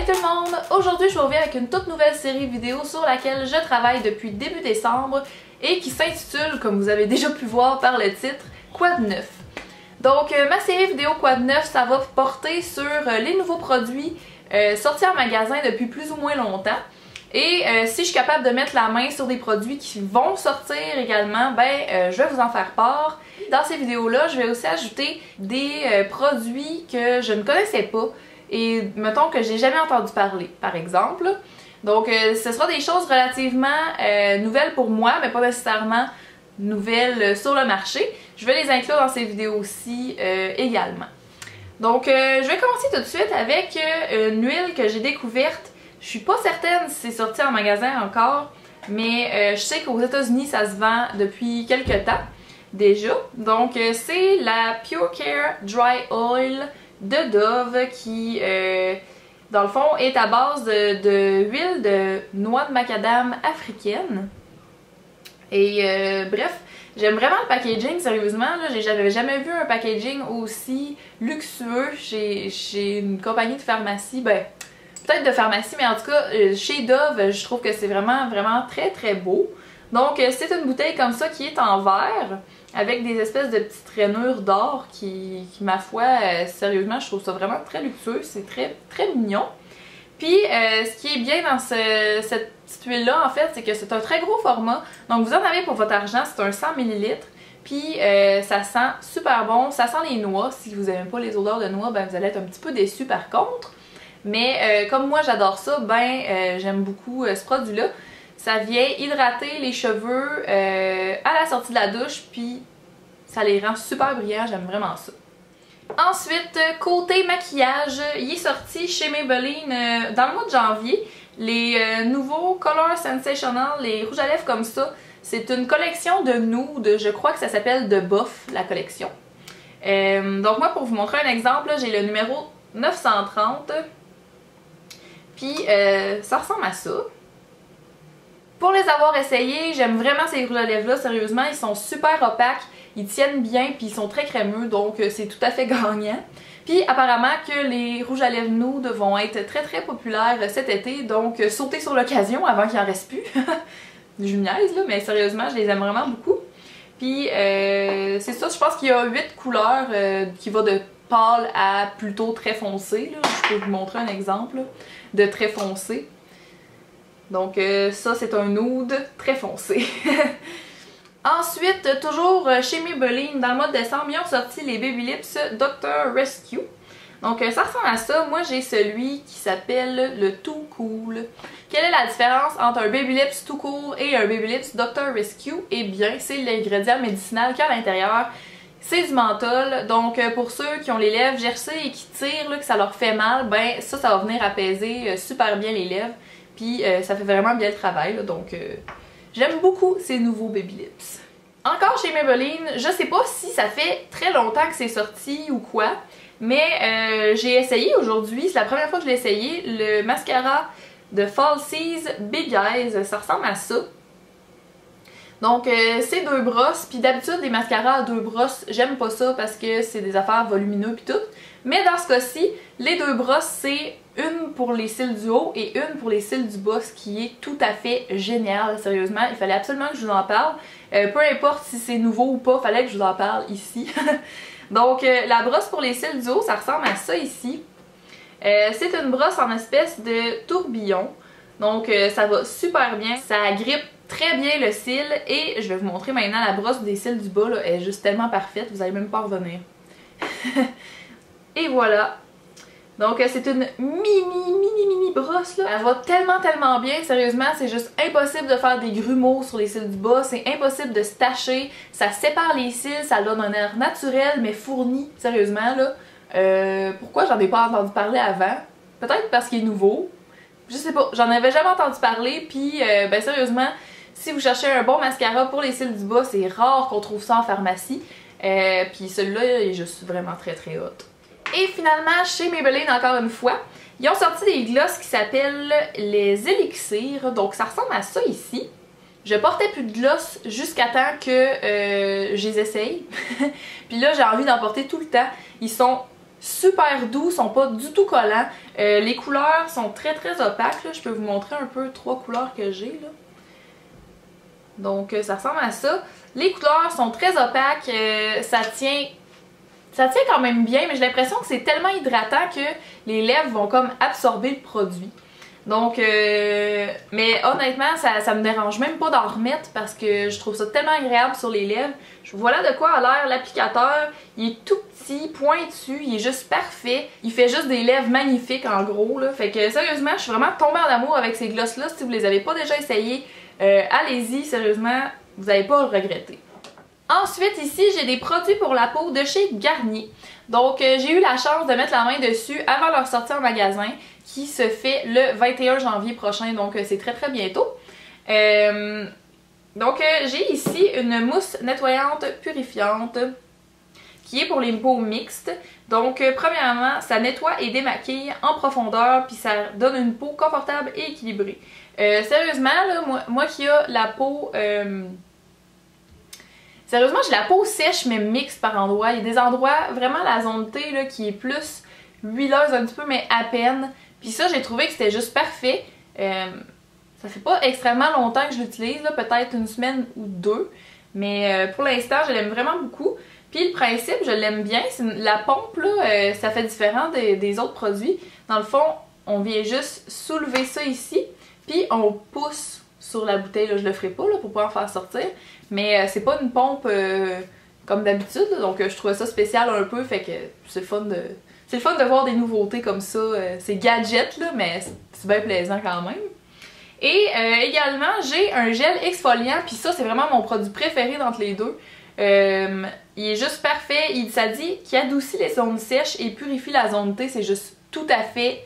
Salut tout le monde! Aujourd'hui je vous reviens avec une toute nouvelle série vidéo sur laquelle je travaille depuis début décembre et qui s'intitule, comme vous avez déjà pu voir par le titre, Quoi de neuf? Donc ma série vidéo Quoi de neuf, ça va porter sur les nouveaux produits sortis en magasin depuis plus ou moins longtemps. Et si je suis capable de mettre la main sur des produits qui vont sortir également, ben je vais vous en faire part. Dans ces vidéos-là, je vais aussi ajouter des produits que je ne connaissais pas et mettons que j'ai jamais entendu parler, par exemple. Donc ce sera des choses relativement nouvelles pour moi, mais pas nécessairement nouvelles sur le marché. Je vais les inclure dans ces vidéos aussi également. Donc je vais commencer tout de suite avec une huile que j'ai découverte. Je suis pas certaine si c'est sorti en magasin encore, mais je sais qu'aux États-Unis ça se vend depuis quelques temps déjà. Donc c'est la Pure Care Dry Oil de Dove qui, dans le fond, est à base de huile de noix de macadam africaine. Et bref, j'aime vraiment le packaging, sérieusement. J'avais jamais vu un packaging aussi luxueux chez une compagnie de pharmacie. Ben, peut-être de pharmacie, mais en tout cas, chez Dove, je trouve que c'est vraiment très très beau. Donc c'est une bouteille comme ça qui est en verre, avec des espèces de petites rainures d'or qui ma foi, sérieusement, je trouve ça vraiment très luxueux, c'est très mignon. Puis ce qui est bien dans cette petite huile-là, en fait, c'est que c'est un très gros format. Donc vous en avez pour votre argent, c'est un 100 ml. Puis ça sent super bon, ça sent les noix. Si vous n'aimez pas les odeurs de noix, ben vous allez être un petit peu déçus par contre. Mais comme moi j'adore ça, ben j'aime beaucoup ce produit-là. Ça vient hydrater les cheveux à la sortie de la douche, puis ça les rend super brillants, j'aime vraiment ça. Ensuite, côté maquillage, il est sorti chez Maybelline dans le mois de janvier. Les nouveaux Color Sensational, les rouges à lèvres comme ça, c'est une collection de nude, je crois que ça s'appelle de Buff, la collection. Donc moi, pour vous montrer un exemple, j'ai le numéro 930, puis ça ressemble à ça. Pour les avoir essayés, j'aime vraiment ces rouges à lèvres là, sérieusement, ils sont super opaques, ils tiennent bien puis ils sont très crémeux, donc c'est tout à fait gagnant. Puis apparemment que les rouges à lèvres nude vont être très populaires cet été, donc sautez sur l'occasion avant qu'il en reste plus. Je niaise là, mais sérieusement, je les aime vraiment beaucoup. Puis c'est ça, je pense qu'il y a 8 couleurs qui va de pâle à plutôt très foncé, là. Je peux vous montrer un exemple là, de très foncé. Donc ça c'est un nude très foncé. Ensuite, toujours chez Maybelline, dans le mois de décembre, ils ont sorti les Baby Lips Dr. Rescue. Donc ça ressemble à ça. Moi j'ai celui qui s'appelle le Too Cool. Quelle est la différence entre un Baby Lips Too Cool et un Baby Lips Dr. Rescue? Eh bien, c'est l'ingrédient médicinal qu'il y a à l'intérieur. C'est du menthol, donc pour ceux qui ont les lèvres gercées et qui tirent, là, que ça leur fait mal, ben ça va venir apaiser super bien les lèvres. Puis ça fait vraiment bien le travail, là, donc j'aime beaucoup ces nouveaux Baby Lips. Encore chez Maybelline, je sais pas si ça fait très longtemps que c'est sorti ou quoi, mais j'ai essayé aujourd'hui, c'est la première fois que je l'ai essayé, le mascara de Falsies Big Eyes, ça ressemble à ça. Donc c'est 2 brosses, puis d'habitude les mascaras à 2 brosses, j'aime pas ça parce que c'est des affaires volumineuses puis tout. Mais dans ce cas-ci, les 2 brosses, c'est une pour les cils du haut et une pour les cils du bas, ce qui est tout à fait génial, sérieusement. Il fallait absolument que je vous en parle. Peu importe si c'est nouveau ou pas, il fallait que je vous en parle ici. Donc la brosse pour les cils du haut, ça ressemble à ça ici. C'est une brosse en espèce de tourbillon. Donc ça va super bien, ça agrippe très bien le cil et je vais vous montrer maintenant la brosse des cils du bas, là, elle est juste tellement parfaite, vous allez même pas revenir. Et voilà. Donc c'est une mini brosse là. Elle va tellement bien, sérieusement, c'est juste impossible de faire des grumeaux sur les cils du bas, c'est impossible de se tacher, ça sépare les cils, ça donne un air naturel mais fourni, sérieusement là. Pourquoi j'en ai pas entendu parler avant? Peut-être parce qu'il est nouveau. Je sais pas, j'en avais jamais entendu parler, puis ben sérieusement, si vous cherchez un bon mascara pour les cils du bas, c'est rare qu'on trouve ça en pharmacie. Puis celui-là, il est juste vraiment très hot. Et finalement, chez Maybelline, encore une fois, ils ont sorti des glosses qui s'appellent les élixirs. Donc ça ressemble à ça ici. Je portais plus de gloss jusqu'à temps que je les essaye. Puis là, j'ai envie d'en porter tout le temps. Ils sont super doux, sont pas du tout collants. Les couleurs sont très opaques, là. Je peux vous montrer un peu 3 couleurs que j'ai là. Donc ça ressemble à ça. Les couleurs sont très opaques, ça tient quand même bien, mais j'ai l'impression que c'est tellement hydratant que les lèvres vont comme absorber le produit. Donc, mais honnêtement, ça me dérange même pas d'en remettre parce que je trouve ça tellement agréable sur les lèvres. Voilà de quoi a l'air l'applicateur. Il est tout petit, pointu, il est juste parfait. Il fait juste des lèvres magnifiques en gros là. Fait que sérieusement, je suis vraiment tombée en amour avec ces gloss là. Si vous les avez pas déjà essayés, allez-y, sérieusement, vous n'allez pas le regretter. Ensuite, ici, j'ai des produits pour la peau de chez Garnier. Donc, j'ai eu la chance de mettre la main dessus avant leur sortie en magasin, qui se fait le 21 janvier prochain, donc c'est très bientôt. Donc, j'ai ici une mousse nettoyante purifiante qui est pour les peaux mixtes. Donc, premièrement, ça nettoie et démaquille en profondeur, puis ça donne une peau confortable et équilibrée. Sérieusement, là, moi qui a la peau... Sérieusement, j'ai la peau sèche mais mixte par endroits. Il y a des endroits, vraiment la zone T là, qui est plus huileuse un petit peu, mais à peine. Puis ça, j'ai trouvé que c'était juste parfait. Ça fait pas extrêmement longtemps que je l'utilise, peut-être une semaine ou 2. Mais pour l'instant, je l'aime vraiment beaucoup. Puis le principe, je l'aime bien. La pompe, là, ça fait différent des autres produits. Dans le fond, on vient juste soulever ça ici, puis on pousse sur la bouteille. Là, je le ferai pas là, pour pouvoir faire sortir. Mais c'est pas une pompe comme d'habitude, donc je trouvais ça spécial un peu, fait que c'est le fun de voir des nouveautés comme ça. C'est gadget là, mais c'est bien plaisant quand même. Et également, j'ai un gel exfoliant, puis ça c'est vraiment mon produit préféré d'entre les deux. Il est juste parfait, ça dit qu'il adoucit les zones sèches et purifie la zone T, c'est juste tout à fait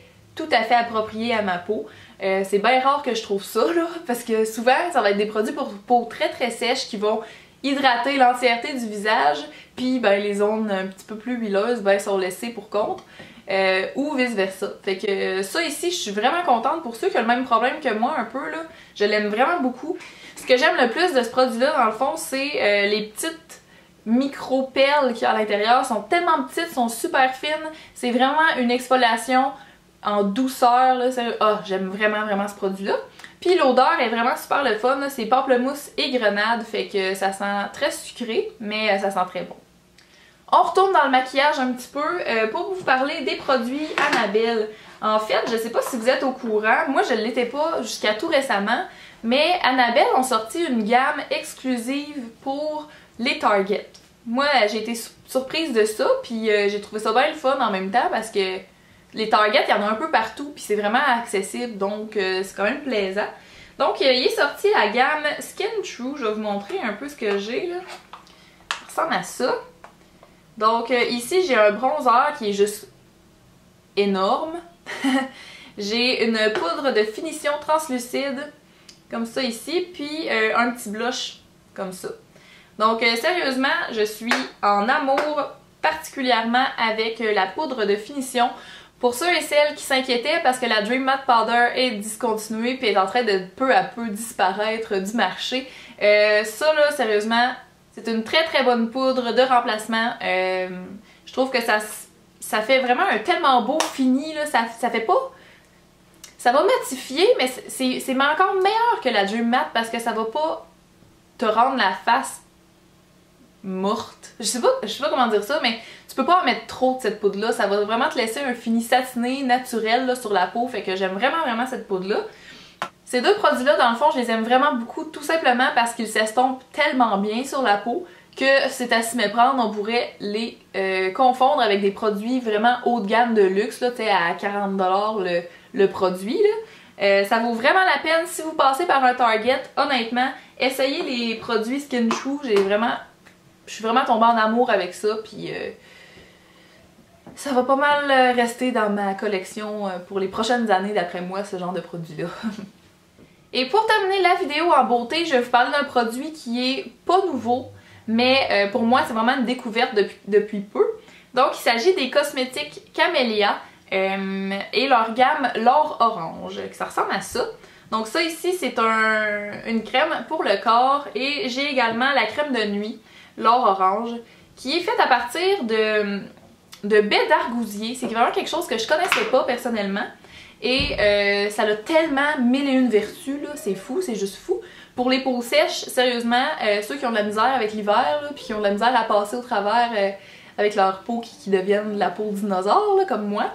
approprié à ma peau. C'est bien rare que je trouve ça, là, parce que souvent, ça va être des produits pour peau très sèche qui vont hydrater l'entièreté du visage, puis ben, les zones un petit peu plus huileuses ben, sont laissées pour compte, ou vice versa. Fait que ça ici, je suis vraiment contente pour ceux qui ont le même problème que moi un peu, là. Je l'aime vraiment beaucoup. Ce que j'aime le plus de ce produit-là, dans le fond, c'est les petites micro-perles qu'il y a à l'intérieur. Sont tellement petites, sont super fines. C'est vraiment une exfoliation en douceur, là, j'aime vraiment ce produit-là. Puis l'odeur est vraiment super le fun, c'est pamplemousse et grenade, fait que ça sent très sucré, mais ça sent très bon. On retourne dans le maquillage un petit peu pour vous parler des produits Annabelle. En fait, je sais pas si vous êtes au courant, moi je ne l'étais pas jusqu'à tout récemment, mais Annabelle ont sorti une gamme exclusive pour les Target. Moi, j'ai été surprise de ça, puis j'ai trouvé ça bien le fun en même temps parce que les Target, il y en a un peu partout, puis c'est vraiment accessible, donc c'est quand même plaisant. Donc, il est sorti la gamme Skin True. Je vais vous montrer un peu ce que j'ai, là. Ça ressemble à ça. Donc, ici, j'ai un bronzer qui est juste énorme. J'ai une poudre de finition translucide, comme ça ici, puis un petit blush, comme ça. Donc, sérieusement, je suis en amour particulièrement avec la poudre de finition. Pour ceux et celles qui s'inquiétaient parce que la Dream Matte Powder est discontinuée puis est en train de peu à peu disparaître du marché, ça là, sérieusement, c'est une très bonne poudre de remplacement. Je trouve que ça fait vraiment un tellement beau fini, là, ça fait pas... Ça va matifier, mais c'est encore meilleur que la Dream Matte parce que ça va pas te rendre la face morte. Je sais pas comment dire ça, mais tu peux pas en mettre trop de cette poudre-là. Ça va vraiment te laisser un fini satiné, naturel là, sur la peau. Fait que j'aime vraiment cette poudre-là. Ces deux produits-là, dans le fond, je les aime vraiment beaucoup, tout simplement parce qu'ils s'estompent tellement bien sur la peau que c'est à s'y méprendre. On pourrait les confondre avec des produits vraiment haut de gamme de luxe, là, à 40$ le produit, là. Ça vaut vraiment la peine si vous passez par un Target. Honnêtement, essayez les produits Skin True. Je suis vraiment tombée en amour avec ça, puis ça va pas mal rester dans ma collection pour les prochaines années, d'après moi, ce genre de produit-là. Et pour terminer la vidéo en beauté, je vais vous parler d'un produit qui est pas nouveau, mais pour moi, c'est vraiment une découverte depuis peu. Donc, il s'agit des cosmétiques Camellia et leur gamme L'Or Orange, ça ressemble à ça. Donc ça ici, c'est une crème pour le corps et j'ai également la crème de nuit, L'Or Orange, qui est faite à partir de baie d'argousier. C'est vraiment quelque chose que je connaissais pas personnellement. Et ça a tellement mille et une vertus, là, c'est fou, c'est juste fou. Pour les peaux sèches, sérieusement, ceux qui ont de la misère avec l'hiver, puis qui ont de la misère à passer au travers avec leur peau qui deviennent de la peau de dinosaure, là, comme moi.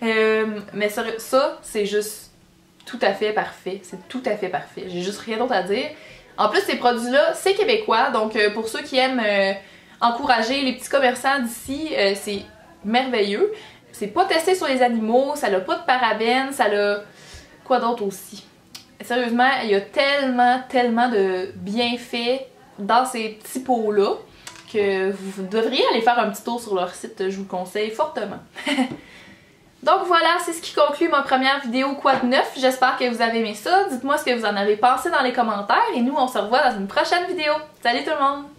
Mais ça, c'est juste tout à fait parfait. C'est tout à fait parfait. J'ai juste rien d'autre à dire. En plus, ces produits-là, c'est québécois, donc pour ceux qui aiment encourager les petits commerçants d'ici, c'est merveilleux. C'est pas testé sur les animaux, ça n'a pas de parabènes, ça a... Quoi d'autre aussi? Sérieusement, il y a tellement de bienfaits dans ces petits pots-là que vous devriez aller faire un petit tour sur leur site, je vous conseille fortement. Donc voilà, c'est ce qui conclut ma première vidéo Quoi de neuf. J'espère que vous avez aimé ça. Dites-moi ce que vous en avez pensé dans les commentaires et nous on se revoit dans une prochaine vidéo. Salut tout le monde!